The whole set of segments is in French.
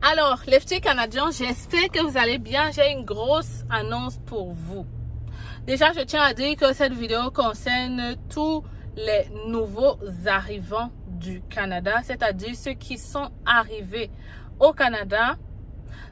Alors, les petits Canadiens, j'espère que vous allez bien. J'ai une grosse annonce pour vous. Déjà, je tiens à dire que cette vidéo concerne tous les nouveaux arrivants du Canada, c'est-à-dire ceux qui sont arrivés au Canada.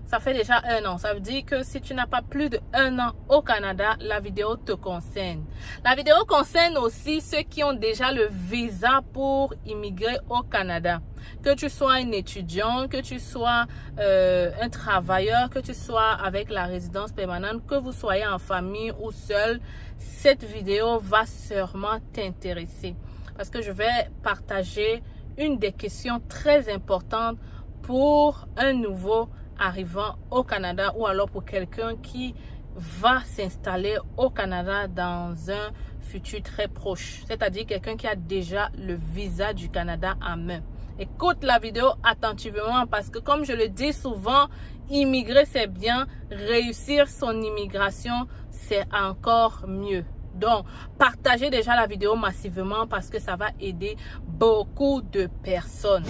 Ça fait déjà 1 an. Ça veut dire que si tu n'as pas plus de 1 an au Canada, la vidéo te concerne. La vidéo concerne aussi ceux qui ont déjà le visa pour immigrer au Canada. Que tu sois un étudiant, que tu sois un travailleur, que tu sois avec la résidence permanente, que vous soyez en famille ou seul, cette vidéo va sûrement t'intéresser. Parce que je vais partager une des questions très importantes pour un nouveau arrivant au Canada ou alors pour quelqu'un qui va s'installer au Canada dans un futur très proche, c'est-à-dire quelqu'un qui a déjà le visa du Canada en main. Écoute la vidéo attentivement parce que comme je le dis souvent, immigrer c'est bien, réussir son immigration c'est encore mieux. Donc, partagez déjà la vidéo massivement parce que ça va aider beaucoup de personnes.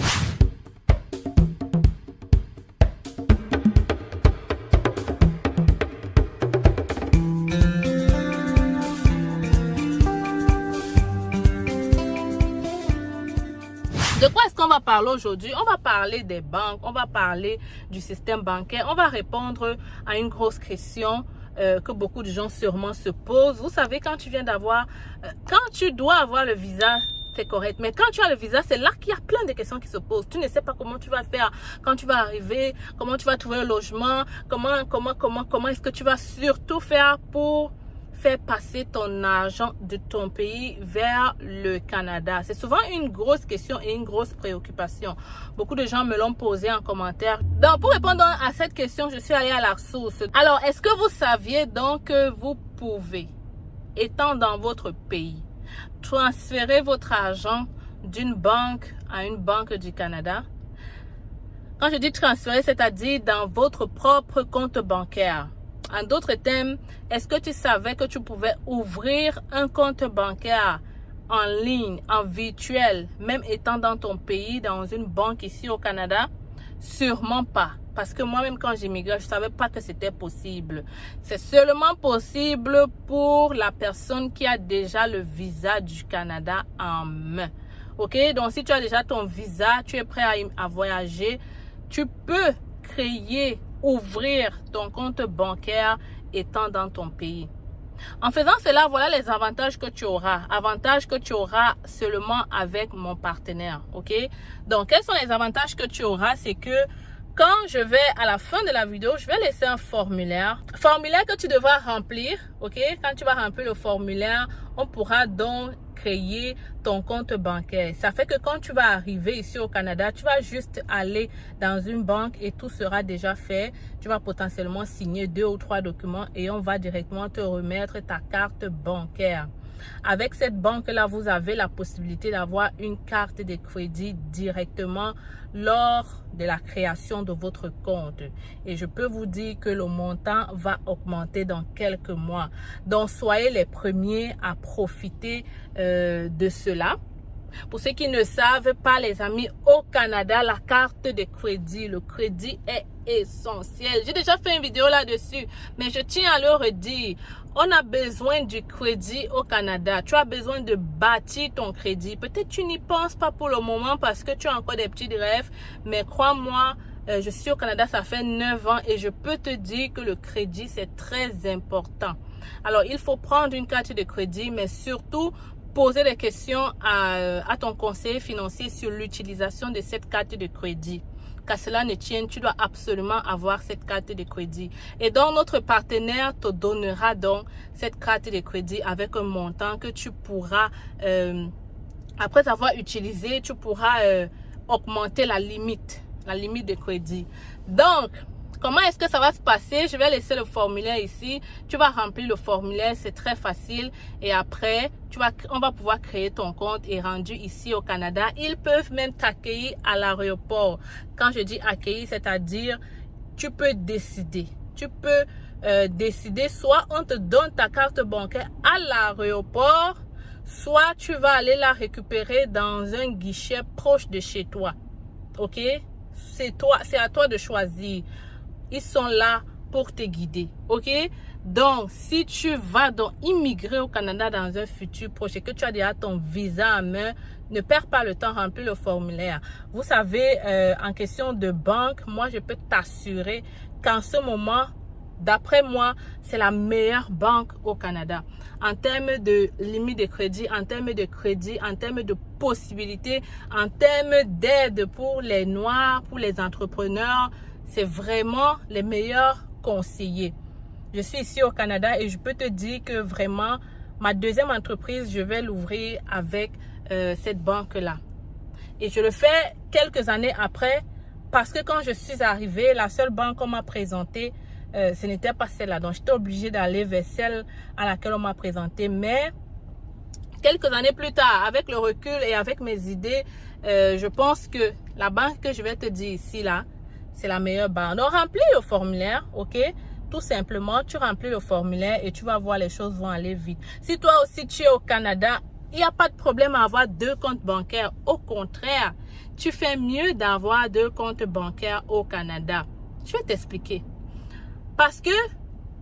De quoi est-ce qu'on va parler aujourd'hui? On va parler des banques, on va parler du système bancaire, on va répondre à une grosse question que beaucoup de gens sûrement se posent. Vous savez, quand tu viens d'avoir, quand tu dois avoir le visa, c'est correct. Mais quand tu as le visa, c'est là qu'il y a plein de questions qui se posent. Tu ne sais pas comment tu vas faire quand tu vas arriver, comment tu vas trouver un logement, comment est-ce que tu vas surtout faire pour faire passer ton argent de ton pays vers le Canada. C'est souvent une grosse question et une grosse préoccupation. Beaucoup de gens me l'ont posé en commentaire. Donc, pour répondre à cette question, je suis allée à la source. Alors, est-ce que vous saviez donc que vous pouvez, étant dans votre pays, transférer votre argent d'une banque à une banque du Canada? Quand je dis transférer, c'est-à-dire dans votre propre compte bancaire. En d'autres termes, est-ce que tu savais que tu pouvais ouvrir un compte bancaire en ligne, en virtuel, même étant dans ton pays, dans une banque ici au Canada? Sûrement pas. Parce que moi-même, quand j'immigrais, je ne savais pas que c'était possible. C'est seulement possible pour la personne qui a déjà le visa du Canada en main. Ok? Donc, si tu as déjà ton visa, tu es prêt à voyager, tu peux ouvrir ton compte bancaire étant dans ton pays. En faisant cela, voilà les avantages que tu auras. Avantages que tu auras seulement avec mon partenaire. Ok? Donc, quels sont les avantages que tu auras? C'est que quand je vais à la fin de la vidéo, je vais laisser un formulaire. Formulaire que tu devras remplir. Ok? Quand tu vas remplir le formulaire, on pourra donc créer ton compte bancaire. Ça fait que quand tu vas arriver ici au Canada, tu vas juste aller dans une banque et tout sera déjà fait. Tu vas potentiellement signer 2 ou 3 documents et on va directement te remettre ta carte bancaire. Avec cette banque-là, vous avez la possibilité d'avoir une carte de crédit directement lors de la création de votre compte. Et je peux vous dire que le montant va augmenter dans quelques mois. Donc, soyez les premiers à profiter de cela. Pour ceux qui ne savent pas, les amis, au Canada, la carte de crédit, le crédit est essentiel. J'ai déjà fait une vidéo là-dessus, mais je tiens à le redire. On a besoin du crédit au Canada. Tu as besoin de bâtir ton crédit. Peut-être tu n'y penses pas pour le moment parce que tu as encore des petits rêves, mais crois-moi, je suis au Canada, ça fait 9 ans et je peux te dire que le crédit, c'est très important. Alors, il faut prendre une carte de crédit, mais surtout, poser des questions à ton conseiller financier sur l'utilisation de cette carte de crédit. Qu'à cela ne tienne, tu dois absolument avoir cette carte de crédit. Et donc, notre partenaire te donnera donc cette carte de crédit avec un montant que tu pourras, après avoir utilisé, tu pourras augmenter la limite de crédit. Donc, comment est-ce que ça va se passer? Je vais laisser le formulaire ici. Tu vas remplir le formulaire, c'est très facile. Et après, on va pouvoir créer ton compte et rendu ici au Canada. Ils peuvent même t'accueillir à l'aéroport. Quand je dis accueillir, c'est-à-dire tu peux décider. Tu peux décider, soit on te donne ta carte bancaire à l'aéroport, soit tu vas aller la récupérer dans un guichet proche de chez toi. Ok? c'est à toi de choisir. Ils sont là pour te guider, ok? Donc, si tu vas donc immigrer au Canada dans un futur proche et que tu as déjà ton visa en main, ne perds pas le temps, remplis le formulaire. Vous savez, en question de banque, moi, je peux t'assurer qu'en ce moment, d'après moi, c'est la meilleure banque au Canada. En termes de limite de crédit, en termes de crédit, en termes de possibilités, en termes d'aide pour les Noirs, pour les entrepreneurs, c'est vraiment les meilleurs conseillers. Je suis ici au Canada et je peux te dire que vraiment, ma deuxième entreprise, je vais l'ouvrir avec cette banque-là. Et je le fais quelques années après parce que quand je suis arrivée, la seule banque qu'on m'a présentée, ce n'était pas celle-là. Donc, j'étais obligée d'aller vers celle à laquelle on m'a présenté. Mais, quelques années plus tard, avec le recul et avec mes idées, je pense que la banque que je vais te dire ici, là, c'est la meilleure banque. Donc, remplis le formulaire, ok? Tout simplement, tu remplis le formulaire et tu vas voir, les choses vont aller vite. Si toi aussi, tu es au Canada, il n'y a pas de problème à avoir 2 comptes bancaires. Au contraire, tu fais mieux d'avoir 2 comptes bancaires au Canada. Je vais t'expliquer. Parce que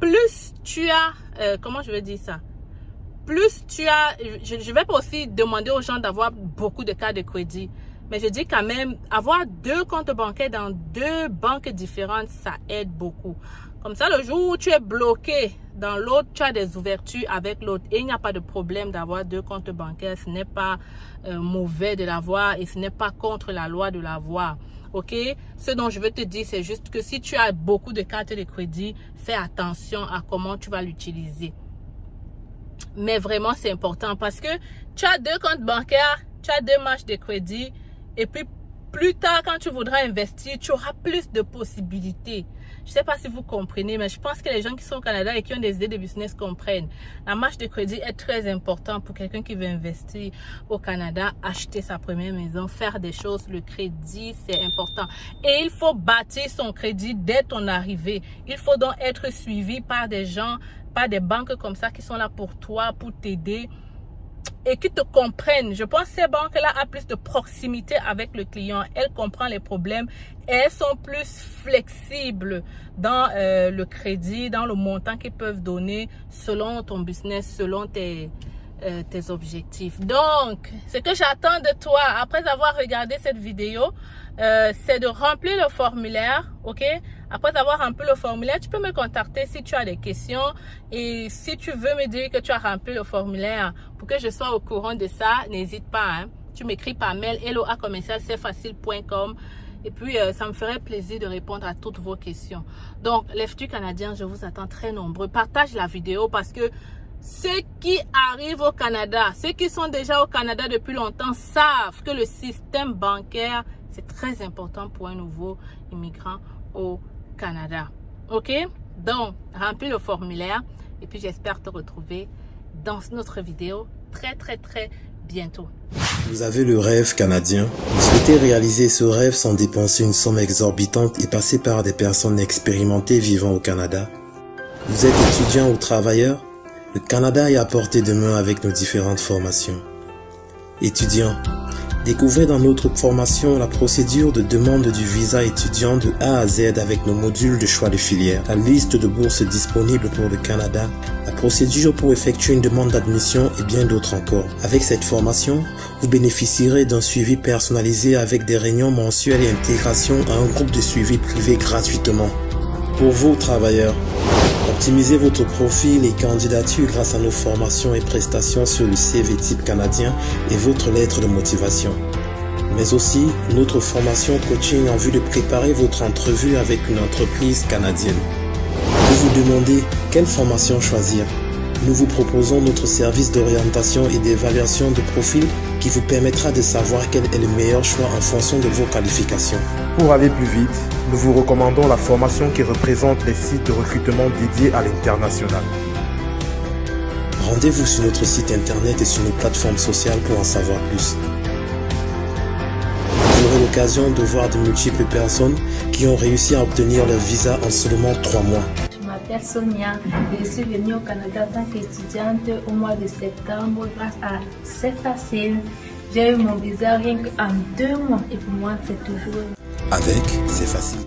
plus tu as, comment je vais dire ça? Plus tu as, je vais pas aussi demander aux gens d'avoir beaucoup de cartes de crédit. Mais je dis quand même, avoir 2 comptes bancaires dans 2 banques différentes, ça aide beaucoup. Comme ça, le jour où tu es bloqué dans l'autre, tu as des ouvertures avec l'autre. Et il n'y a pas de problème d'avoir 2 comptes bancaires. Ce n'est pas mauvais de l'avoir et ce n'est pas contre la loi de l'avoir. Ok, ce dont je veux te dire, c'est juste que si tu as beaucoup de cartes de crédit, fais attention à comment tu vas l'utiliser. Mais vraiment, c'est important parce que tu as 2 comptes bancaires, tu as 2 marges de crédit et puis plus tard, quand tu voudras investir, tu auras plus de possibilités. Je ne sais pas si vous comprenez, mais je pense que les gens qui sont au Canada et qui ont des idées de business comprennent. La marge de crédit est très importante pour quelqu'un qui veut investir au Canada, acheter sa première maison, faire des choses. Le crédit, c'est important. Et il faut bâtir son crédit dès ton arrivée. Il faut donc être suivi par des gens, par des banques comme ça qui sont là pour toi, pour t'aider et qui te comprennent. Je pense que ces banques-là ont plus de proximité avec le client. Elles comprennent les problèmes et elles sont plus flexibles dans le crédit, dans le montant qu'ils peuvent donner selon ton business, selon tes objectifs. Donc, ce que j'attends de toi après avoir regardé cette vidéo, c'est de remplir le formulaire, ok? Après avoir rempli le formulaire, tu peux me contacter si tu as des questions et si tu veux me dire que tu as rempli le formulaire pour que je sois au courant de ça, n'hésite pas, hein? Tu m'écris par mail hello@commercialcetfacile.com et puis ça me ferait plaisir de répondre à toutes vos questions. Donc, les futurs Canadiens, je vous attends très nombreux. Partage la vidéo parce que ceux qui arrivent au Canada, ceux qui sont déjà au Canada depuis longtemps savent que le système bancaire, c'est très important pour un nouveau immigrant au Canada. Ok? Donc, remplis le formulaire et puis j'espère te retrouver dans notre vidéo très bientôt. Vous avez le rêve canadien. Vous souhaitez réaliser ce rêve sans dépenser une somme exorbitante et passer par des personnes expérimentées vivant au Canada. Vous êtes étudiant ou travailleur? Le Canada est à portée de main avec nos différentes formations. Étudiants, découvrez dans notre formation la procédure de demande du visa étudiant de A à Z avec nos modules de choix de filière, la liste de bourses disponibles pour le Canada, la procédure pour effectuer une demande d'admission et bien d'autres encore. Avec cette formation, vous bénéficierez d'un suivi personnalisé avec des réunions mensuelles et intégration à un groupe de suivi privé gratuitement. Pour vous, travailleurs, optimisez votre profil et candidature grâce à nos formations et prestations sur le CV type canadien et votre lettre de motivation. Mais aussi, notre formation coaching en vue de préparer votre entrevue avec une entreprise canadienne. Vous vous demandez quelle formation choisir? Nous vous proposons notre service d'orientation et d'évaluation de profil qui vous permettra de savoir quel est le meilleur choix en fonction de vos qualifications. Pour aller plus vite, nous vous recommandons la formation qui représente les sites de recrutement dédiés à l'international. Rendez-vous sur notre site internet et sur nos plateformes sociales pour en savoir plus. Vous aurez l'occasion de voir de multiples personnes qui ont réussi à obtenir leur visa en seulement 3 mois. Je m'appelle Sonia et je suis venue au Canada en tant qu'étudiante au mois de septembre grâce à C'est Facile. J'ai eu mon visa rien qu'en 2 mois et pour moi c'est toujours Avec, c'est facile.